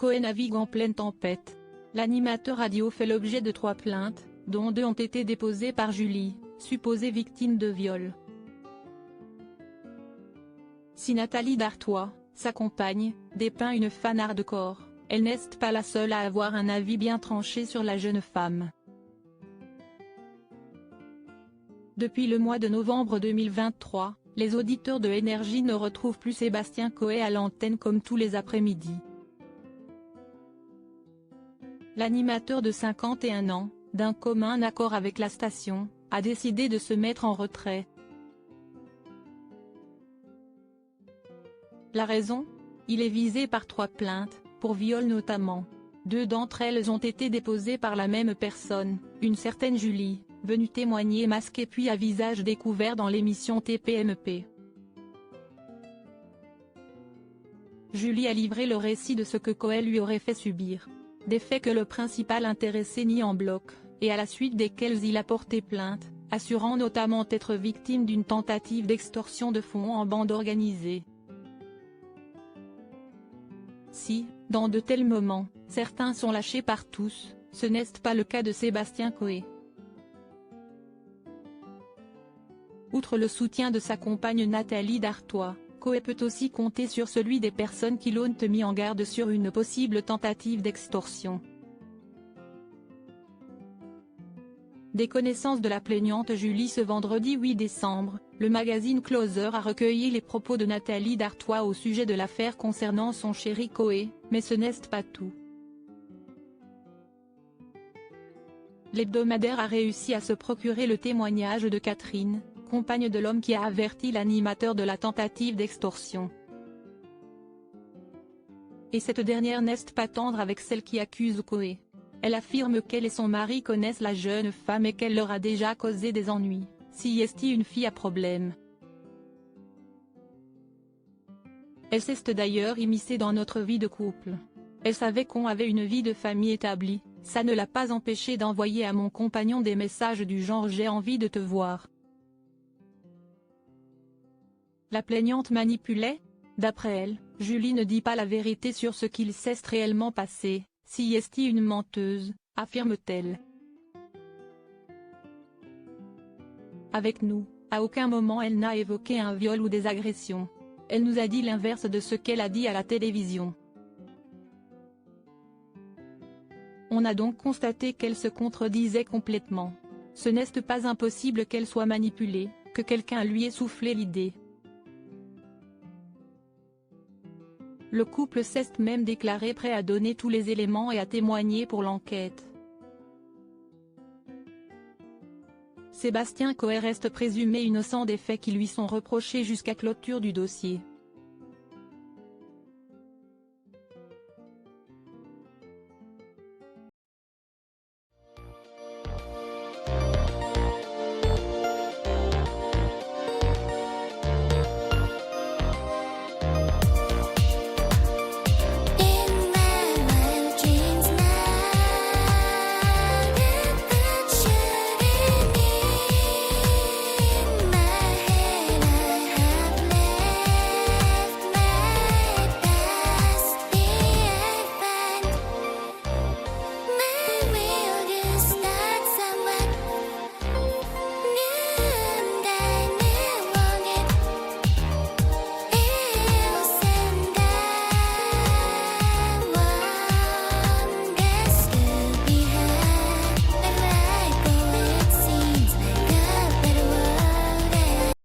Coé navigue en pleine tempête. L'animateur radio fait l'objet de 3 plaintes, dont 2 ont été déposées par Julie, supposée victime de viol. Si Nathalie Dartois, sa compagne, dépeint une fan hardcore, elle n'est pas la seule à avoir un avis bien tranché sur la jeune femme. Depuis le mois de novembre 2023, les auditeurs de Énergie ne retrouvent plus Sébastien Coé à l'antenne comme tous les après-midi. L'animateur de 51 ans, d'un commun accord avec la station, a décidé de se mettre en retrait. La raison ? Il est visé par 3 plaintes, pour viol notamment. 2 d'entre elles ont été déposées par la même personne, une certaine Julie, venue témoigner masquée puis à visage découvert dans l'émission TPMP. Julie a livré le récit de ce que Coé lui aurait fait subir. Des faits que le principal intéressé nie en bloc, et à la suite desquels il a porté plainte, assurant notamment être victime d'une tentative d'extorsion de fonds en bande organisée. Si, dans de tels moments, certains sont lâchés par tous, ce n'est pas le cas de Sébastien Coé. Outre le soutien de sa compagne Nathalie Dartois, Coé peut aussi compter sur celui des personnes qui l'ont mis en garde sur une possible tentative d'extorsion. Des connaissances de la plaignante Julie. Ce vendredi 8 décembre, le magazine Closer a recueilli les propos de Nathalie Dartois au sujet de l'affaire concernant son chéri Coé, mais ce n'est pas tout. L'hebdomadaire a réussi à se procurer le témoignage de Catherine, compagne de l'homme qui a averti l'animateur de la tentative d'extorsion. Et cette dernière n'est pas tendre avec celle qui accuse Coé. Elle affirme qu'elle et son mari connaissent la jeune femme et qu'elle leur a déjà causé des ennuis, si est une fille à problème. Elle s'est d'ailleurs immiscée dans notre vie de couple. Elle savait qu'on avait une vie de famille établie, ça ne l'a pas empêché d'envoyer à mon compagnon des messages du genre « j'ai envie de te voir ». La plaignante manipulait ? D'après elle, Julie ne dit pas la vérité sur ce qu'il s'est réellement passé, si est une menteuse, affirme-t-elle. Avec nous, à aucun moment elle n'a évoqué un viol ou des agressions. Elle nous a dit l'inverse de ce qu'elle a dit à la télévision. On a donc constaté qu'elle se contredisait complètement. Ce n'est pas impossible qu'elle soit manipulée, que quelqu'un lui ait soufflé l'idée. Le couple s'est même déclaré prêt à donner tous les éléments et à témoigner pour l'enquête. Sébastien Coé reste présumé innocent des faits qui lui sont reprochés jusqu'à clôture du dossier.